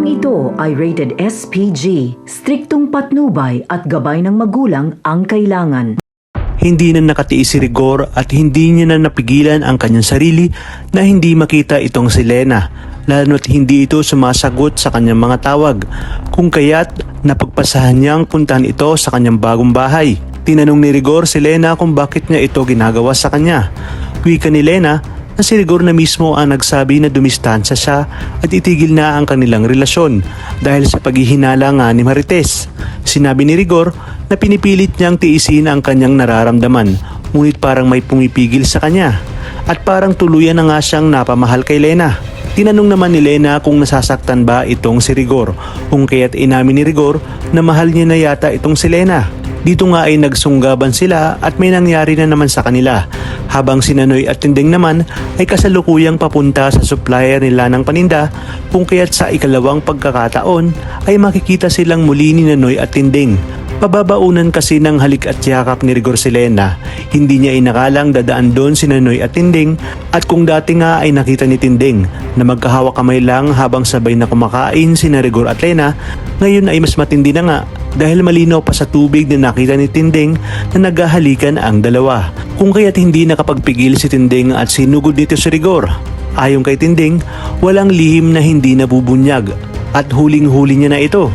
Tampang ito ay rated SPG, striktong patnubay at gabay ng magulang ang kailangan. Hindi na nakatiis si Rigor at hindi niya na napigilan ang kanyang sarili na hindi makita itong si Lena, lalo't hindi ito sumasagot sa kanyang mga tawag, kung kaya't napagpasahan niyang puntahan ito sa kanyang bagong bahay. Tinanong ni Rigor si Lena kung bakit niya ito ginagawa sa kanya. Wika ni Lena na si Rigor na mismo ang nagsabi na dumistansya siya at itigil na ang kanilang relasyon dahil sa paghihinala nga ni Marites. Sinabi ni Rigor na pinipilit niyang tiisin ang kanyang nararamdaman, ngunit parang may pumipigil sa kanya at parang tuluyan na nga siyang napamahal kay Lena. Tinanong naman ni Lena kung nasasaktan ba itong si Rigor, kung kaya't inamin ni Rigor na mahal niya na yata itong si Lena. Dito nga ay nagsunggaban sila at may nangyari na naman sa kanila, habang si Nanoy at Tinding naman ay kasalukuyang papunta sa supplier nila ng paninda, kung kaya't sa ikalawang pagkakataon ay makikita silang muli ni Nanoy at Tinding. Pababaunan kasi ng halik at yakap ni Rigor si Lena. Hindi niya inakalang dadaan doon si Nanoy at Tinding, at kung dati nga ay nakita ni Tinding na magkahawak kamay lang habang sabay na kumakain si Rigor at Lena, ngayon ay mas matindi na nga dahil malinaw pa sa tubig na nakita ni Tinding na naghahalikan ang dalawa. Kung kaya't hindi nakapagpigil si Tinding at sinugod nito si Rigor. Ayon kay Tinding, walang lihim na hindi nabubunyag at huling-huli niya na ito.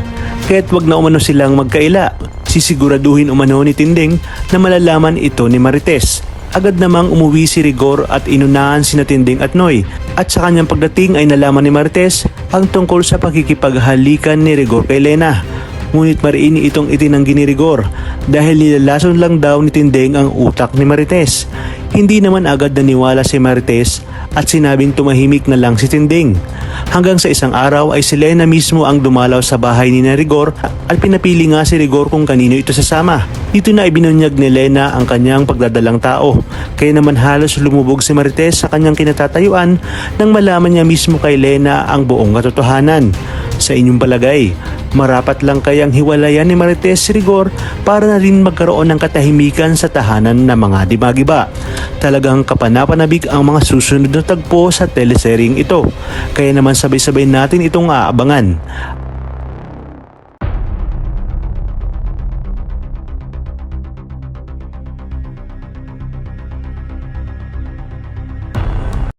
Kaya't wag na umano silang magkaila. Sisiguraduhin umano ni Tinding na malalaman ito ni Marites. Agad namang umuwi si Rigor at inunahan sina Tinding at Noy, at sa kanyang pagdating ay nalaman ni Marites ang tungkol sa pakikipaghalikan ni Rigor kay Lena. Ngunit mariin itong itinanggi ni Rigor dahil nilalason lang daw ni Tinding ang utak ni Marites. Hindi naman agad naniwala si Marites at sinabing tumahimik na lang si Tinding. Hanggang sa isang araw ay si Lena mismo ang dumalaw sa bahay ni Rigor at pinapili nga si Rigor kung kanino ito sasama. Dito na ibinunyag ni Lena ang kanyang pagdadalang tao, kaya naman halos lumubog si Marites sa kanyang kinatatayuan nang malaman niya mismo kay Lena ang buong katotohanan. Sa inyong palagay, marapat lang kayang hiwalayan ni Marites si Rigor para na rin magkaroon ng katahimikan sa tahanan ng mga dimagiba? Talagang kapanapanabik ang mga susunod na tagpo sa teleseryeng ito, kaya naman sabay-sabay natin itong aabangan.